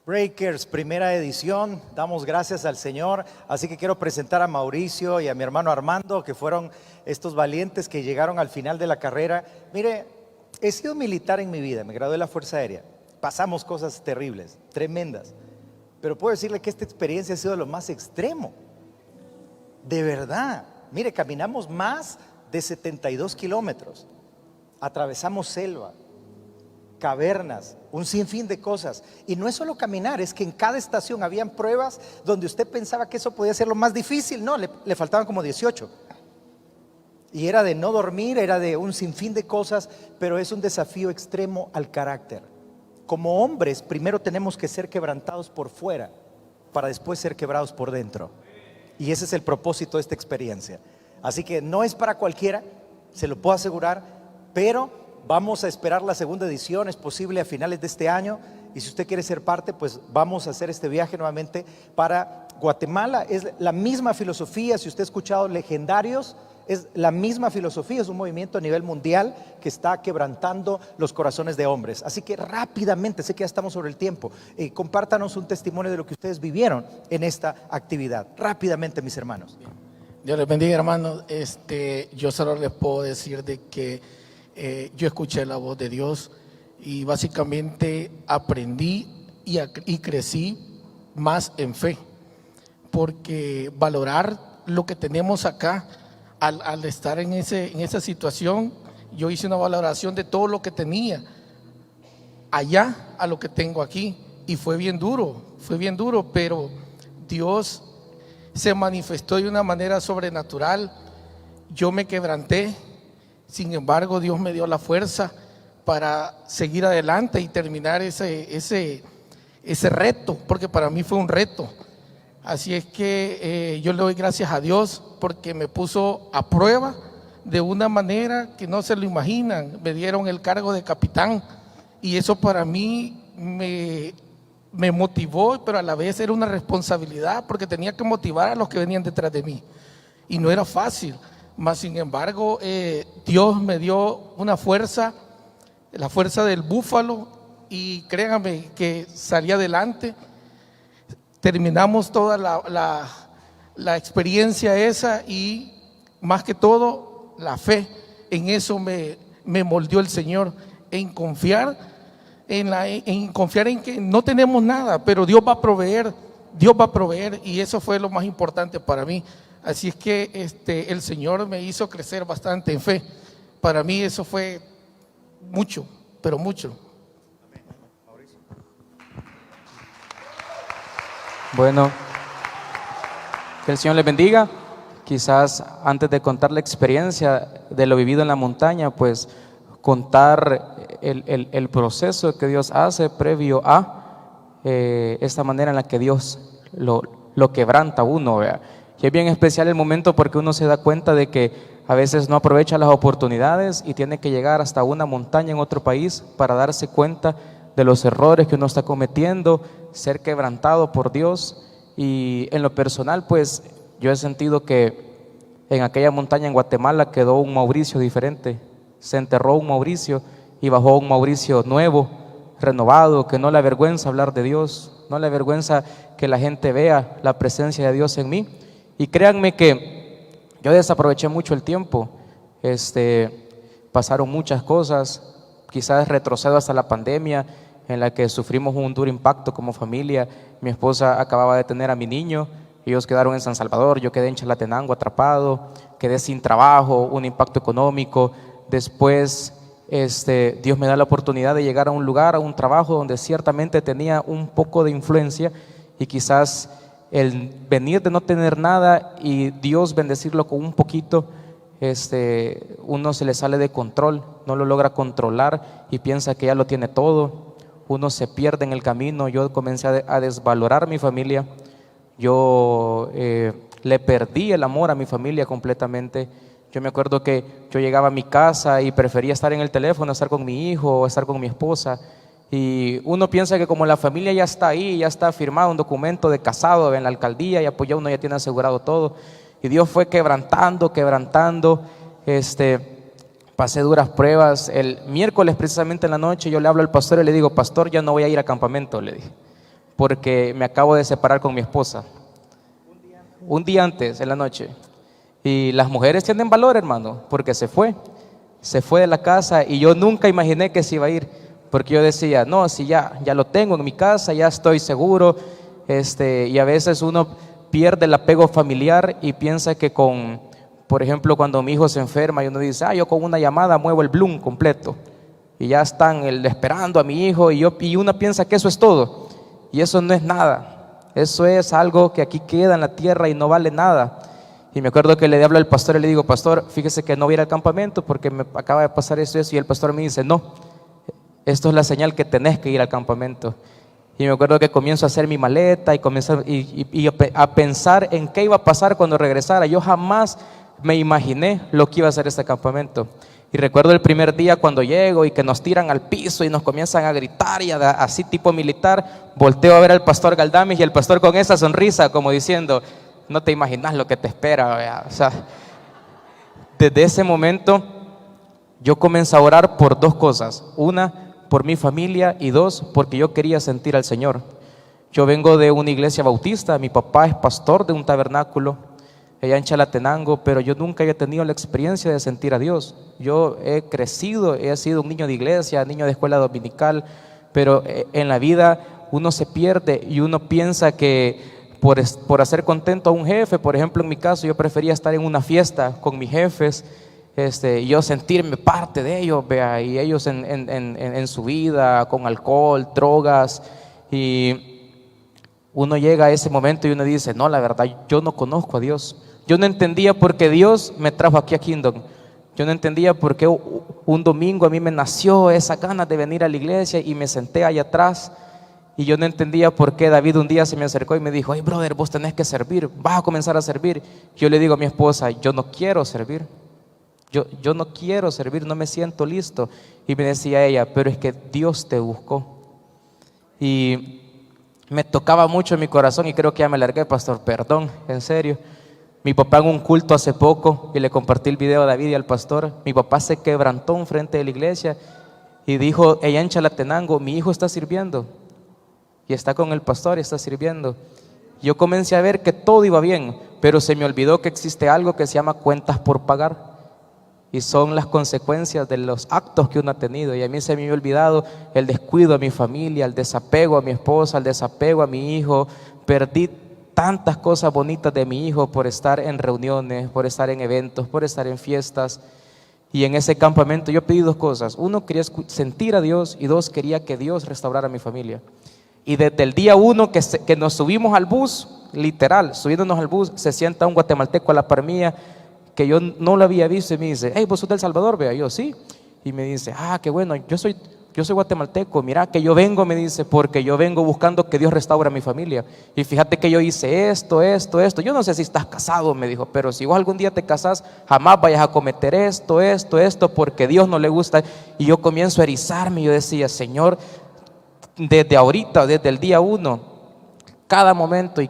Breakers, primera edición, damos gracias al Señor, así que quiero presentar a Mauricio y a mi hermano Armando, que fueron estos valientes que llegaron al final de la carrera. Mire, he sido militar en mi vida, me gradué de la Fuerza Aérea, pasamos cosas terribles, tremendas, pero puedo decirle que esta experiencia ha sido lo más extremo, de verdad. Mire, caminamos más de 72 kilómetros, atravesamos selva, cavernas, un sinfín de cosas. Y no es solo caminar, es que en cada estación habían pruebas donde usted pensaba que eso podía ser lo más difícil. No, le faltaban como 18. Y era de no dormir, era de un sinfín de cosas, pero es un desafío extremo al carácter. Como hombres, primero tenemos que ser quebrantados por fuera, para después ser quebrados por dentro. Y ese es el propósito de esta experiencia. Así que no es para cualquiera, se lo puedo asegurar, pero vamos a esperar la segunda edición, es posible a finales de este año, y si usted quiere ser parte, pues vamos a hacer este viaje nuevamente para Guatemala. Es la misma filosofía, si usted ha escuchado Legendarios, es la misma filosofía, es un movimiento a nivel mundial que está quebrantando los corazones de hombres. Así que rápidamente, sé que ya estamos sobre el tiempo, compártanos un testimonio de lo que ustedes vivieron en esta actividad. Rápidamente, mis hermanos. Dios les bendiga, hermanos. Yo solo les puedo decir de que yo escuché la voz de Dios y básicamente aprendí y crecí más en fe, porque valorar lo que tenemos acá, al estar en esa situación, yo hice una valoración de todo lo que tenía allá a lo que tengo aquí, y fue bien duro, pero Dios se manifestó de una manera sobrenatural. Yo me quebranté. Sin embargo, Dios me dio la fuerza para seguir adelante y terminar ese reto, porque para mí fue un reto. Así es que yo le doy gracias a Dios porque me puso a prueba de una manera que no se lo imaginan. Me dieron el cargo de capitán y eso para mí me motivó, pero a la vez era una responsabilidad porque tenía que motivar a los que venían detrás de mí y no era fácil. Mas sin embargo, Dios me dio una fuerza, la fuerza del búfalo, y créanme que salí adelante. Terminamos toda la experiencia esa, y más que todo la fe. En eso me moldeó el Señor, en confiar en que no tenemos nada, pero Dios va a proveer, y eso fue lo más importante para mí. Así es que el Señor me hizo crecer bastante en fe. Para mí eso fue mucho, pero mucho. Bueno, que el Señor les bendiga. Quizás antes de contar la experiencia de lo vivido en la montaña, pues contar el proceso que Dios hace previo a esta manera en la que Dios lo quebranta a uno, ¿vea? Y es bien especial el momento porque uno se da cuenta de que a veces no aprovecha las oportunidades y tiene que llegar hasta una montaña en otro país para darse cuenta de los errores que uno está cometiendo, ser quebrantado por Dios. Y en lo personal, pues yo he sentido que en aquella montaña en Guatemala quedó un Mauricio diferente, se enterró un Mauricio y bajó un Mauricio nuevo, renovado, que no le avergüenza hablar de Dios, no le avergüenza que la gente vea la presencia de Dios en mí. Y créanme que yo desaproveché mucho el tiempo, pasaron muchas cosas, quizás retrocedo hasta la pandemia en la que sufrimos un duro impacto como familia. Mi esposa acababa de tener a mi niño, ellos quedaron en San Salvador, yo quedé en Chalatenango atrapado, quedé sin trabajo, un impacto económico. Después Dios me da la oportunidad de llegar a un lugar, a un trabajo donde ciertamente tenía un poco de influencia, y quizás el venir de no tener nada y Dios bendecirlo con un poquito, uno se le sale de control, no lo logra controlar y piensa que ya lo tiene todo. Uno se pierde en el camino. Yo comencé a desvalorar mi familia. Yo le perdí el amor a mi familia completamente. Yo me acuerdo que yo llegaba a mi casa y prefería estar en el teléfono, estar con mi hijo o estar con mi esposa. Y uno piensa que como la familia ya está ahí, ya está firmado un documento de casado en la alcaldía, y pues ya uno ya tiene asegurado todo. Y Dios fue quebrantando. Pasé duras pruebas. El miércoles precisamente en la noche yo le hablo al pastor y le digo: pastor, ya no voy a ir a campamento, le dije, porque me acabo de separar con mi esposa. Un día antes, en la noche. Y las mujeres tienen valor, hermano, porque se fue de la casa y yo nunca imaginé que se iba a ir, porque yo decía, no, si ya lo tengo en mi casa, ya estoy seguro, y a veces uno pierde el apego familiar y piensa que por ejemplo, cuando mi hijo se enferma y uno dice, yo con una llamada muevo el Bloom completo y ya están esperando a mi hijo y uno piensa que eso es todo, y eso no es nada, eso es algo que aquí queda en la tierra y no vale nada. Y me acuerdo que le hablo al pastor y le digo, pastor, fíjese que no voy a ir al campamento porque me acaba de pasar esto y eso. Y el pastor me dice, no, esto es la señal que tenés que ir al campamento. Y me acuerdo que comienzo a hacer mi maleta y comienzo a pensar en qué iba a pasar cuando regresara. Yo jamás me imaginé lo que iba a hacer este campamento. Y recuerdo el primer día cuando llego y que nos tiran al piso y nos comienzan a gritar y así tipo militar. Volteo a ver al pastor Galdames y el pastor con esa sonrisa como diciendo, no te imaginas lo que te espera, ¿verdad? O sea, desde ese momento yo comencé a orar por dos cosas. Una, por mi familia, y dos, porque yo quería sentir al Señor. Yo vengo de una iglesia bautista, mi papá es pastor de un tabernáculo allá en Chalatenango, pero yo nunca había tenido la experiencia de sentir a Dios. Yo he crecido, he sido un niño de iglesia, niño de escuela dominical, pero en la vida uno se pierde y uno piensa que por hacer contento a un jefe, por ejemplo en mi caso yo prefería estar en una fiesta con mis jefes, y yo sentirme parte de ellos, vea, y ellos en su vida con alcohol, drogas, y uno llega a ese momento y uno dice, no, la verdad yo no conozco a Dios. Yo no entendía por qué Dios me trajo aquí a Kingdom. Yo no entendía por qué un domingo a mí me nació esa ganas de venir a la iglesia y me senté allá atrás. Y yo no entendía por qué David un día se me acercó y me dijo, hey brother, vos tenés que servir, vas a comenzar a servir. Yo le digo a mi esposa, yo no quiero servir, yo no quiero servir, no me siento listo. Y me decía ella, pero es que Dios te buscó. Y me tocaba mucho en mi corazón y creo que ya me largué, pastor, perdón, en serio. Mi papá en un culto hace poco, y le compartí el video a David y al pastor, mi papá se quebrantó enfrente de la iglesia y dijo, ella en Chalatenango, mi hijo está sirviendo. Y está con el pastor y está sirviendo. Yo comencé a ver que todo iba bien, pero se me olvidó que existe algo que se llama cuentas por pagar. Y son las consecuencias de los actos que uno ha tenido. Y a mí se me había olvidado el descuido a mi familia, el desapego a mi esposa, el desapego a mi hijo. Perdí tantas cosas bonitas de mi hijo por estar en reuniones, por estar en eventos, por estar en fiestas. Y en ese campamento yo pedí dos cosas. Uno, quería sentir a Dios, y dos, quería que Dios restaurara a mi familia. Y desde el día uno que nos subimos al bus, literal, subiéndonos al bus, se sienta un guatemalteco a la par mía, que yo no lo había visto, y me dice, hey, vos sos de El Salvador, vea. Yo, sí. Y me dice, qué bueno, yo soy guatemalteco, mira que yo vengo, me dice, porque yo vengo buscando que Dios restaure a mi familia. Y fíjate que yo hice esto. Yo no sé si estás casado, me dijo, pero si vos algún día te casás, jamás vayas a cometer esto, porque a Dios no le gusta. Y yo comienzo a erizarme, y yo decía, Señor, desde ahorita, desde el día uno, cada momento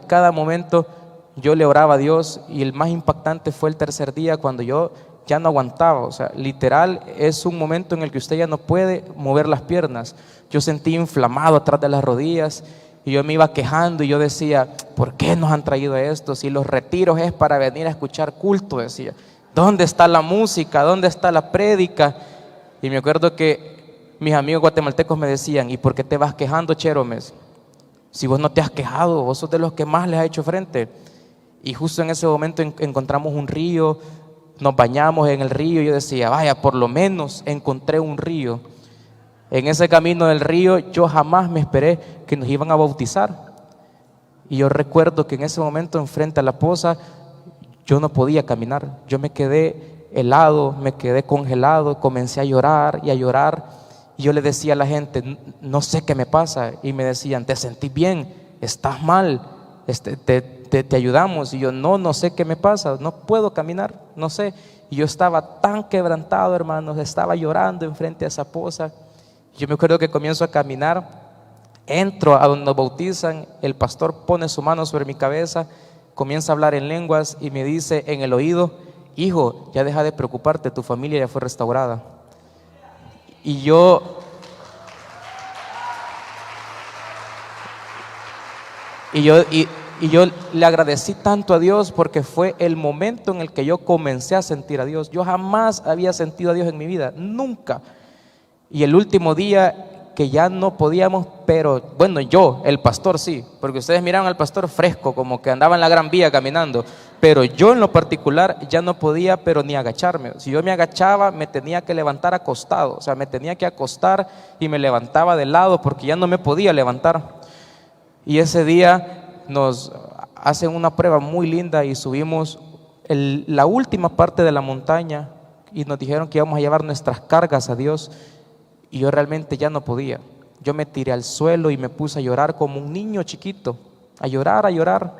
yo le oraba a Dios, y el más impactante fue el tercer día cuando yo ya no aguantaba. O sea, literal es un momento en el que usted ya no puede mover las piernas. Yo sentí inflamado atrás de las rodillas y yo me iba quejando y yo decía, ¿por qué nos han traído esto? Si los retiros es para venir a escuchar culto, decía. ¿Dónde está la música? ¿Dónde está la prédica? Y me acuerdo que mis amigos guatemaltecos me decían, ¿y por qué te vas quejando, Cheromes? Si vos no te has quejado, vos sos de los que más les ha hecho frente. Y justo en ese momento encontramos un río, nos bañamos en el río, y yo decía, vaya, por lo menos encontré un río. En ese camino del río yo jamás me esperé que nos iban a bautizar. Y yo recuerdo que en ese momento enfrente a la poza yo no podía caminar, yo me quedé helado, me quedé congelado, comencé a llorar y a llorar. Y yo le decía a la gente, no sé qué me pasa. Y me decían, ¿te sentís bien? ¿Estás mal? Te ayudamos. Y yo, no sé qué me pasa, no puedo caminar, no sé. Y yo estaba tan quebrantado, hermanos, estaba llorando enfrente a esa poza. Yo me acuerdo que comienzo a caminar, entro a donde nos bautizan, el pastor pone su mano sobre mi cabeza, comienza a hablar en lenguas y me dice en el oído, hijo, ya deja de preocuparte, tu familia ya fue restaurada. Y Y yo le agradecí tanto a Dios porque fue el momento en el que yo comencé a sentir a Dios. Yo jamás había sentido a Dios en mi vida, nunca. Y el último día que ya no podíamos, pero bueno, yo, el pastor sí, porque ustedes miraban al pastor fresco, como que andaba en la Gran Vía caminando, pero yo en lo particular ya no podía, pero ni agacharme. Si yo me agachaba, me tenía que levantar acostado, o sea, me tenía que acostar y me levantaba de lado porque ya no me podía levantar. Y ese día nos hacen una prueba muy linda y subimos la última parte de la montaña y nos dijeron que íbamos a llevar nuestras cargas a Dios. Y yo realmente ya no podía. Yo me tiré al suelo y me puse a llorar como un niño chiquito, a llorar, a llorar.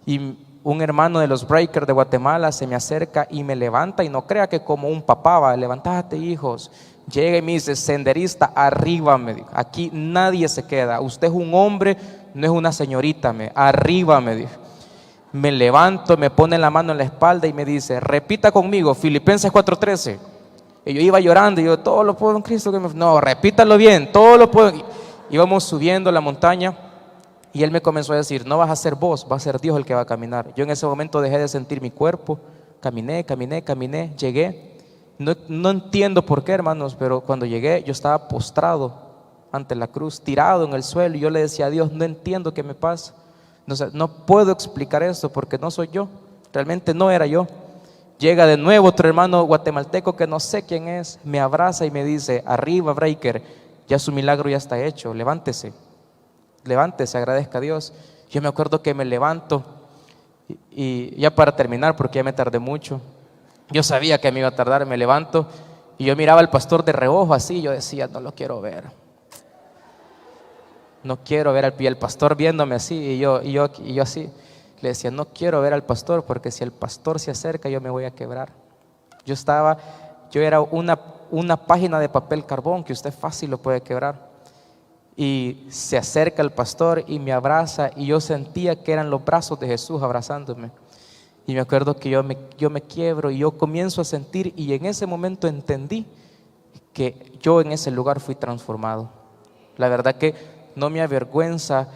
Y un hermano de los Breakers de Guatemala se me acerca y me levanta, y no crea que como un papá va, levántate hijos. Llega y me dice, senderista, arriba, me dijo, aquí nadie se queda, usted es un hombre, no es una señorita, arriba, me dijo. Me levanto, me pone la mano en la espalda y me dice, repita conmigo, Filipenses 4:13. Y yo iba llorando, y yo, todo lo puedo en Cristo que me... No, repítalo bien, todo lo puedo. Íbamos subiendo la montaña y él me comenzó a decir, no vas a ser vos, va a ser Dios el que va a caminar. Yo en ese momento dejé de sentir mi cuerpo, caminé, llegué. No entiendo por qué, hermanos, pero cuando llegué yo estaba postrado ante la cruz, tirado en el suelo, y yo le decía a Dios, no entiendo qué me pasa. No puedo explicar esto porque no soy yo, realmente no era yo. Llega de nuevo otro hermano guatemalteco que no sé quién es, me abraza y me dice, arriba Breaker, ya su milagro ya está hecho, levántese, agradezca a Dios. Yo me acuerdo que me levanto y ya para terminar, porque ya me tardé mucho, yo sabía que me iba a tardar, me levanto y yo miraba al pastor de reojo así, yo decía, no lo quiero ver. No quiero ver al pastor viéndome así, y yo así. Le decía, no quiero ver al pastor porque si el pastor se acerca yo me voy a quebrar. Yo era una página de papel carbón que usted fácil lo puede quebrar. Y se acerca el pastor y me abraza y yo sentía que eran los brazos de Jesús abrazándome. Y me acuerdo que yo me quiebro y yo comienzo a sentir, y en ese momento entendí que yo en ese lugar fui transformado. La verdad que no me avergüenza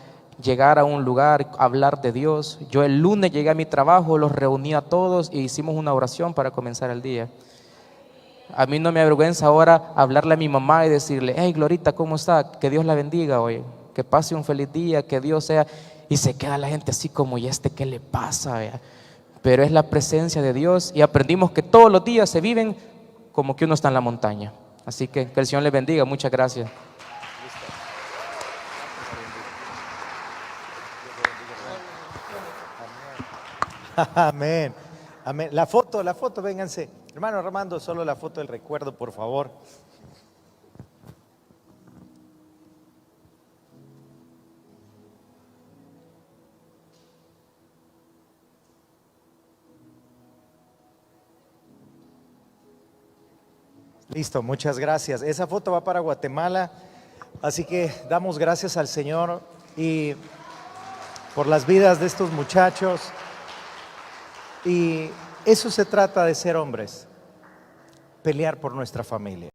llegar a un lugar, hablar de Dios. Yo el lunes llegué a mi trabajo, los reuní a todos e hicimos una oración para comenzar el día. A mí no me avergüenza ahora hablarle a mi mamá y decirle, hey Glorita, ¿cómo está? Que Dios la bendiga hoy, que pase un feliz día, que Dios sea... Y se queda la gente así como, ¿y qué le pasa? ¿Vea? Pero es la presencia de Dios, y aprendimos que todos los días se viven como que uno está en la montaña. Así que el Señor les bendiga, muchas gracias. Amén, amén. La foto, vénganse. Hermano Armando, solo la foto del recuerdo, por favor. Listo, muchas gracias. Esa foto va para Guatemala, así que damos gracias al Señor y por las vidas de estos muchachos. Y eso se trata de ser hombres, pelear por nuestra familia.